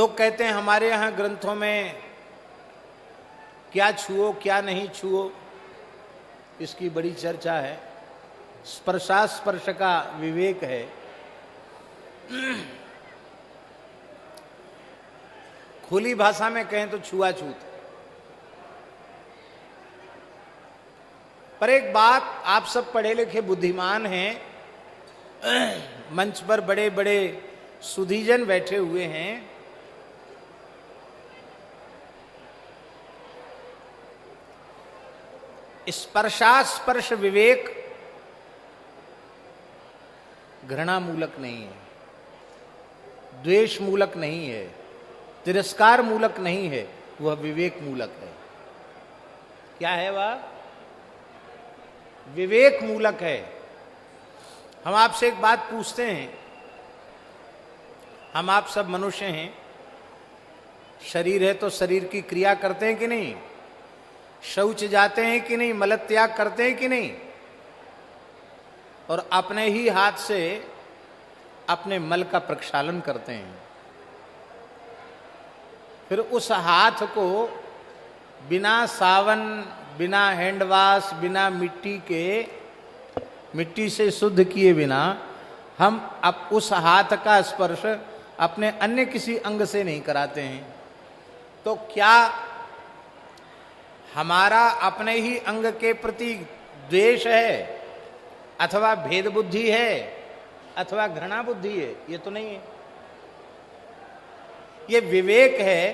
लोग कहते हैं हमारे यहाँ ग्रंथों में क्या छुओ क्या नहीं छुओ, इसकी बड़ी चर्चा है। स्पर्शास्पर्श का विवेक है। खुली भाषा में कहें तो छुआछूत। पर एक बात, आप सब पढ़े लिखे बुद्धिमान हैं, मंच पर बड़े बड़े सुधीजन बैठे हुए हैं। स्पर्शास्पर्श विवेक घृणा मूलक नहीं है, द्वेष मूलक नहीं है, तिरस्कार मूलक नहीं है, वह विवेक मूलक है। क्या है वह? विवेक मूलक है। हम आपसे एक बात पूछते हैं, हम आप सब मनुष्य हैं, शरीर है तो शरीर की क्रिया करते हैं कि नहीं? शौच जाते हैं कि नहीं? मलत्याग करते हैं कि नहीं? और अपने ही हाथ से अपने मल का प्रक्षालन करते हैं। फिर उस हाथ को बिना सावन, बिना हैंडवाश, बिना मिट्टी से शुद्ध किए बिना हम अब उस हाथ का स्पर्श अपने अन्य किसी अंग से नहीं कराते हैं। तो क्या हमारा अपने ही अंग के प्रति द्वेष है, अथवा भेद बुद्धि है, अथवा घृणा बुद्धि है? ये तो नहीं है। ये विवेक है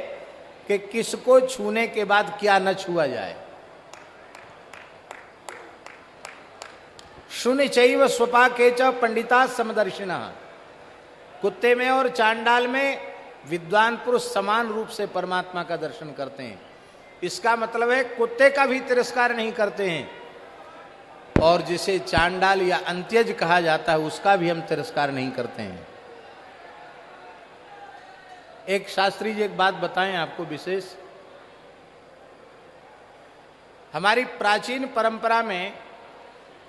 कि किसको छूने के बाद क्या न छुआ जाए। शून्य चैव स्वपाके च पंडिता समदर्शिनः। कुत्ते में और चांडाल में विद्वान पुरुष समान रूप से परमात्मा का दर्शन करते हैं। इसका मतलब है कुत्ते का भी तिरस्कार नहीं करते हैं, और जिसे चांडाल या अंत्यज कहा जाता है उसका भी हम तिरस्कार नहीं करते हैं। एक शास्त्री जी एक बात बताएं आपको विशेष। हमारी प्राचीन परंपरा में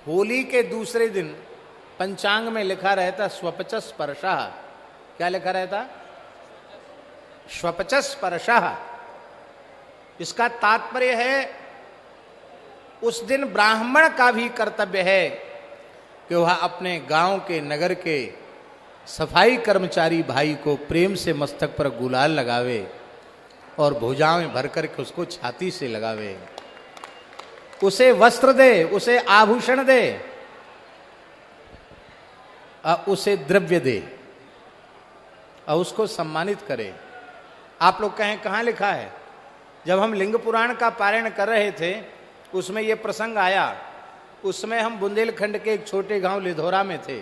होली के दूसरे दिन पंचांग में लिखा रहता स्वपच स्पर्शः। क्या लिखा रहता? स्वपच स्पर्शः। इसका तात्पर्य है उस दिन ब्राह्मण का भी कर्तव्य है कि वह अपने गांव के, नगर के सफाई कर्मचारी भाई को प्रेम से मस्तक पर गुलाल लगावे और भुजाओं में भर करके उसको छाती से लगावे, उसे वस्त्र दे, उसे आभूषण दे, उसे द्रव्य दे और उसको सम्मानित करे। आप लोग कहें कहाँ लिखा है? जब हम लिंग पुराण का पारायण कर रहे थे उसमें यह प्रसंग आया। उसमें हम बुंदेलखंड के एक छोटे गांव लिधोरा में थे।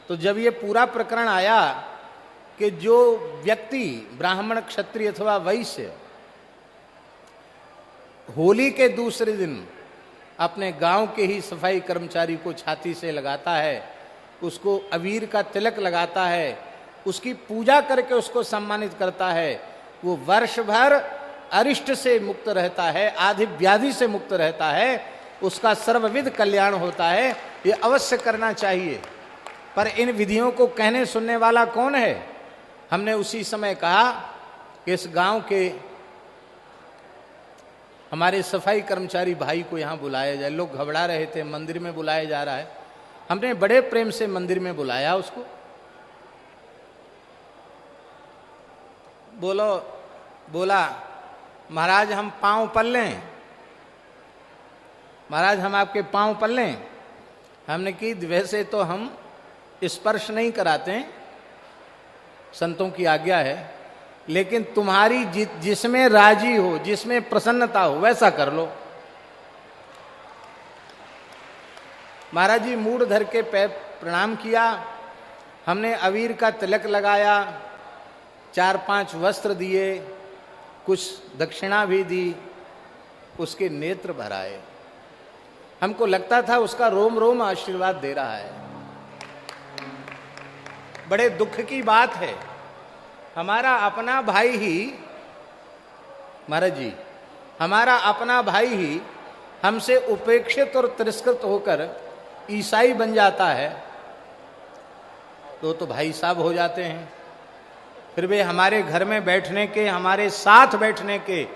तो जब ये पूरा प्रकरण आया कि जो व्यक्ति ब्राह्मण, क्षत्रिय अथवा वैश्य होली के दूसरे दिन अपने गांव के ही सफाई कर्मचारी को छाती से लगाता है, उसको अबीर का तिलक लगाता है, उसकी पूजा करके उसको सम्मानित करता है, वो वर्ष भर अरिष्ट से मुक्त रहता है, आदि व्याधि से मुक्त रहता है, उसका सर्वविध कल्याण होता है। ये अवश्य करना चाहिए। पर इन विधियों को कहने सुनने वाला कौन है? हमने उसी समय कहा कि इस गांव के हमारे सफाई कर्मचारी भाई को यहाँ बुलाया जाए। लोग घबरा रहे थे, मंदिर में बुलाया जा रहा है। हमने बड़े प्रेम से मंदिर में बुलाया उसको। बोला महाराज हम पांव पल लें, महाराज हम आपके पांव पल लें। हमने की वैसे तो हम स्पर्श नहीं कराते हैं, संतों की आज्ञा है, लेकिन तुम्हारी जिसमें राजी हो, जिसमें प्रसन्नता हो वैसा कर लो। महाराज जी मूढ़ धर के पैर प्रणाम किया। हमने अबीर का तिलक लगाया, 4-5 वस्त्र दिए, कुछ दक्षिणा भी दी, उसके नेत्र भराए। हमको लगता था उसका रोम रोम आशीर्वाद दे रहा है। बड़े दुख की बात है, हमारा अपना भाई ही, महाराज जी हमारा अपना भाई ही हमसे उपेक्षित और तिरस्कृत होकर ईसाई बन जाता है तो भाई साहब हो जाते हैं। फिर वे हमारे घर में बैठने के, हमारे साथ बैठने के,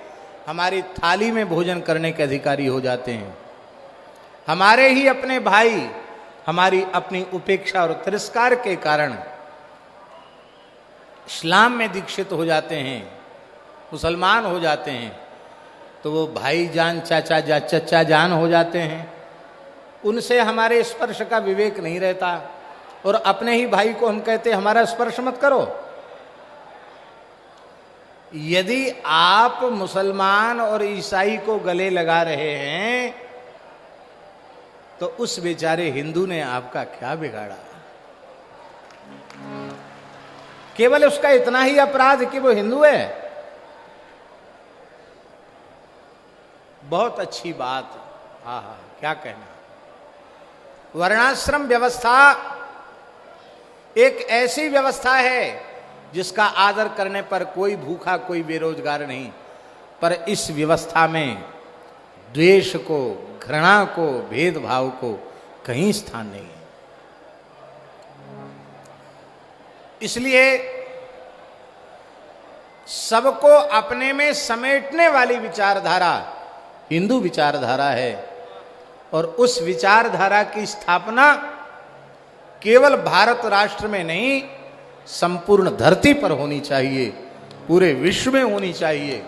हमारी थाली में भोजन करने के अधिकारी हो जाते हैं। हमारे ही अपने भाई हमारी अपनी उपेक्षा और तिरस्कार के कारण इस्लाम में दीक्षित हो जाते हैं, मुसलमान हो जाते हैं, तो वो भाई जान, चचा जान हो जाते हैं। उनसे हमारे स्पर्श का विवेक नहीं रहता, और अपने ही भाई को हम कहते हमारा स्पर्श मत करो। यदि आप मुसलमान और ईसाई को गले लगा रहे हैं तो उस बेचारे हिंदू ने आपका क्या बिगाड़ा? केवल उसका इतना ही अपराध कि वो हिंदू है। बहुत अच्छी बात, हाँ हाँ, क्या कहना। वर्णाश्रम व्यवस्था एक ऐसी व्यवस्था है जिसका आदर करने पर कोई भूखा, कोई बेरोजगार नहीं, पर इस व्यवस्था में द्वेष को, घृणा को, भेदभाव को कहीं स्थान नहीं है। इसलिए सबको अपने में समेटने वाली विचारधारा हिंदू विचारधारा है, और उस विचारधारा की स्थापना केवल भारत राष्ट्र में नहीं, संपूर्ण धरती पर होनी चाहिए, पूरे विश्व में होनी चाहिए।